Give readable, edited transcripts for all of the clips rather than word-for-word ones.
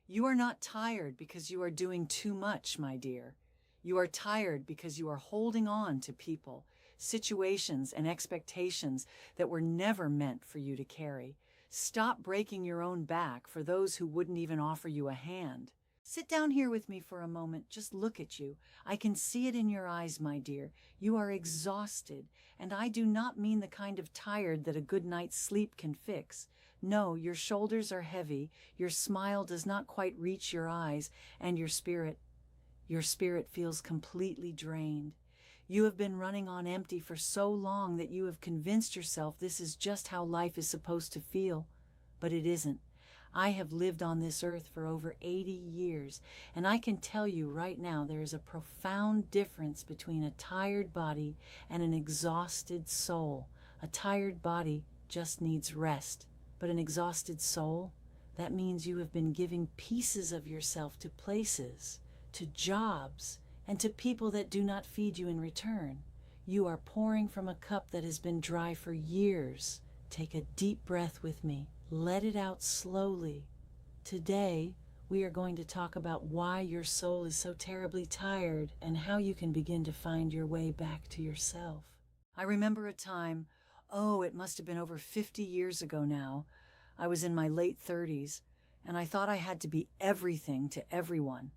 You are not tired because you are doing too much, my dear. You are tired because you are holding on to people, situations, and expectations that were never meant for you to carry. Stop breaking your own back for those who wouldn't even offer you a hand. Sit down here with me for a moment. Just look at you. I can see it in your eyes, my dear. You are exhausted, and I do not mean the kind of tired that a good night's sleep can fix. No, your shoulders are heavy, your smile does not quite reach your eyes, and your spirit feels completely drained. You have been running on empty for so long that you have convinced yourself this is just how life is supposed to feel. But it isn't. I have lived on this earth for over 80 years, and I can tell you right now there is a profound difference between a tired body and an exhausted soul. A tired body just needs rest, but an exhausted soul, that means you have been giving pieces of yourself to places, to jobs, and to people that do not feed you in return. You are pouring from a cup that has been dry for years. Take a deep breath with me. Let it out slowly. Today, we are going to talk about why your soul is so terribly tired and how you can begin to find your way back to yourself. I remember a time, it must have been over 50 years ago now. I was in my late 30s, and I thought I had to be everything to everyone.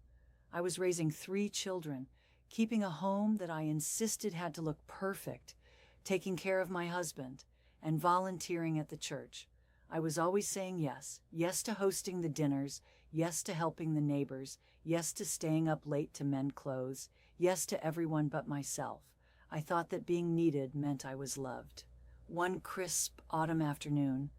I was raising 3 children, keeping a home that I insisted had to look perfect, taking care of my husband, and volunteering at the church. I was always saying yes. Yes to hosting the dinners, yes to helping the neighbors, yes to staying up late to mend clothes, yes to everyone but myself. I thought that being needed meant I was loved. One crisp autumn afternoon,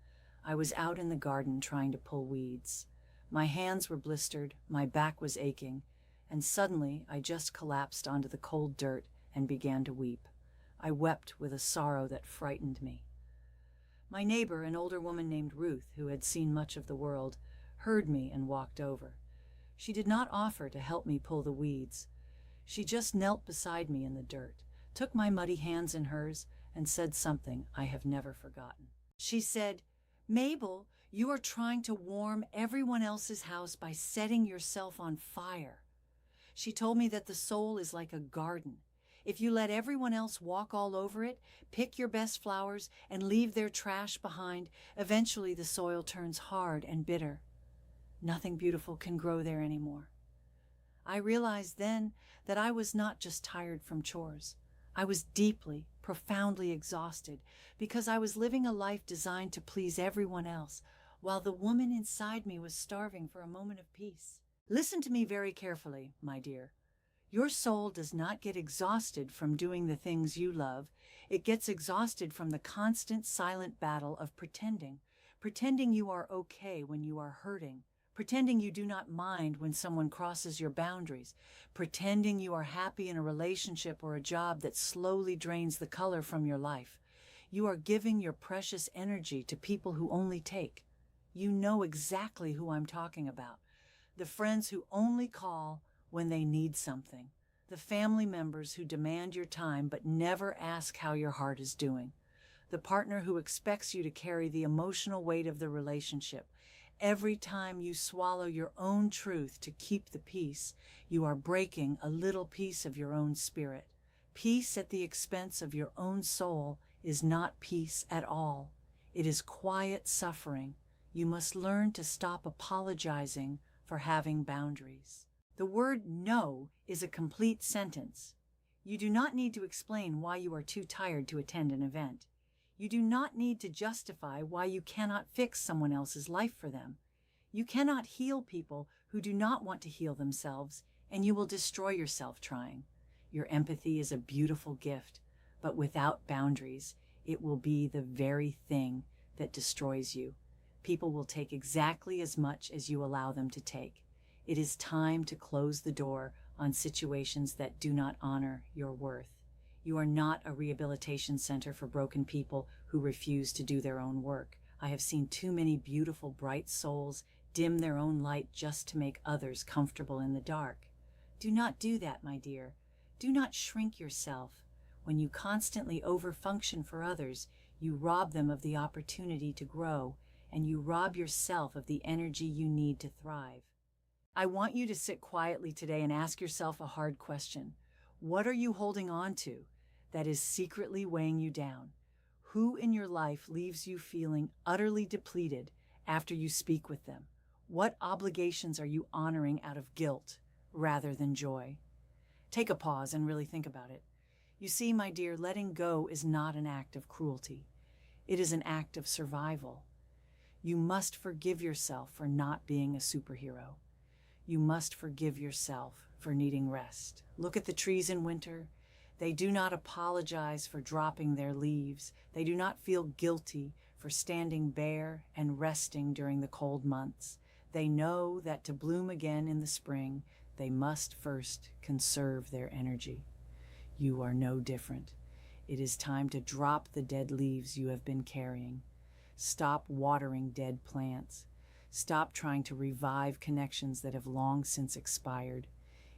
I was out in the garden trying to pull weeds. My hands were blistered, my back was aching, and suddenly I just collapsed onto the cold dirt and began to weep. I wept with a sorrow that frightened me. My neighbor, an older woman named Ruth, who had seen much of the world, heard me and walked over. She did not offer to help me pull the weeds. She just knelt beside me in the dirt, took my muddy hands in hers, and said something I have never forgotten. She said, "Mabel, you are trying to warm everyone else's house by setting yourself on fire." She told me that the soul is like a garden. If you let everyone else walk all over it, pick your best flowers, and leave their trash behind, eventually the soil turns hard and bitter. Nothing beautiful can grow there anymore. I realized then that I was not just tired from chores. I was deeply, profoundly exhausted because I was living a life designed to please everyone else, while the woman inside me was starving for a moment of peace. Listen to me very carefully, my dear. Your soul does not get exhausted from doing the things you love. It gets exhausted from the constant silent battle of pretending you are okay when you are hurting, pretending you do not mind when someone crosses your boundaries, pretending you are happy in a relationship or a job that slowly drains the color from your life. You are giving your precious energy to people who only take. You know exactly who I'm talking about. The friends who only call when they need something. The family members who demand your time but never ask how your heart is doing. The partner who expects you to carry the emotional weight of the relationship. Every time you swallow your own truth to keep the peace, you are breaking a little piece of your own spirit. Peace at the expense of your own soul is not peace at all. It is quiet suffering. You must learn to stop apologizing for having boundaries. The word no is a complete sentence. You do not need to explain why you are too tired to attend an event. You do not need to justify why you cannot fix someone else's life for them. You cannot heal people who do not want to heal themselves, and you will destroy yourself trying. Your empathy is a beautiful gift, but without boundaries, it will be the very thing that destroys you. People will take exactly as much as you allow them to take. It is time to close the door on situations that do not honor your worth. You are not a rehabilitation center for broken people who refuse to do their own work. I have seen too many beautiful, bright souls dim their own light just to make others comfortable in the dark. Do not do that, my dear. Do not shrink yourself. When you constantly overfunction for others, you rob them of the opportunity to grow, and you rob yourself of the energy you need to thrive. I want you to sit quietly today and ask yourself a hard question. What are you holding on to that is secretly weighing you down? Who in your life leaves you feeling utterly depleted after you speak with them? What obligations are you honoring out of guilt rather than joy? Take a pause and really think about it. You see, my dear, letting go is not an act of cruelty. It is an act of survival. You must forgive yourself for not being a superhero. You must forgive yourself for needing rest. Look at the trees in winter. They do not apologize for dropping their leaves. They do not feel guilty for standing bare and resting during the cold months. They know that to bloom again in the spring, they must first conserve their energy. You are no different. It is time to drop the dead leaves you have been carrying. Stop watering dead plants. Stop trying to revive connections that have long since expired.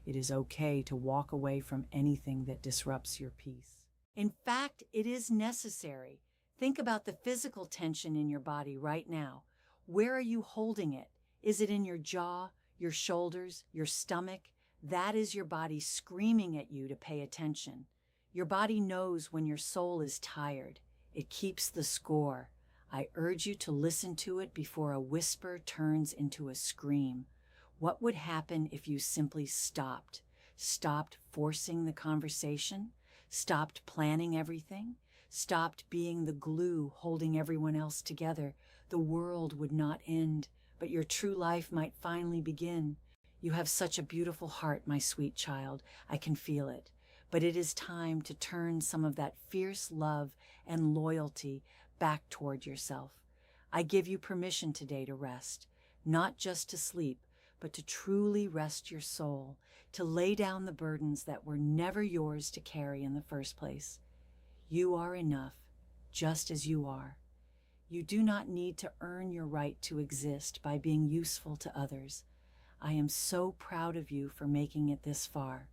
It is okay to walk away from anything that disrupts your peace. In fact, it is necessary. Think about the physical tension in your body right now. Where are you holding it? Is it in your jaw, your shoulders, your stomach? That is your body screaming at you to pay attention. Your body knows when your soul is tired. It keeps the score. I urge you to listen to it before a whisper turns into a scream. What would happen if you simply stopped? Stopped forcing the conversation? Stopped planning everything? Stopped being the glue holding everyone else together? The world would not end, but your true life might finally begin. You have such a beautiful heart, my sweet child. I can feel it. But it is time to turn some of that fierce love and loyalty back toward yourself. I give you permission today to rest, not just to sleep, but to truly rest your soul, to lay down the burdens that were never yours to carry in the first place. You are enough, just as you are. You do not need to earn your right to exist by being useful to others. I am so proud of you for making it this far.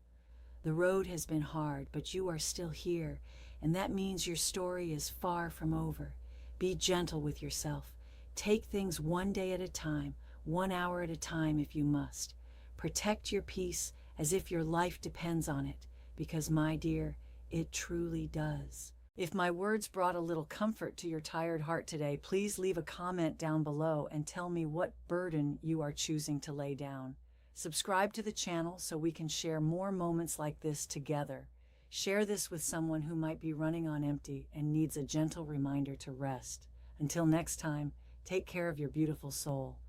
The road has been hard, but you are still here, and that means your story is far from over. Be gentle with yourself. Take things one day at a time, 1 hour at a time if you must. Protect your peace as if your life depends on it, because, my dear, it truly does. If my words brought a little comfort to your tired heart today, please leave a comment down below and tell me what burden you are choosing to lay down. Subscribe to the channel so we can share more moments like this together. Share this with someone who might be running on empty and needs a gentle reminder to rest. Until next time, take care of your beautiful soul.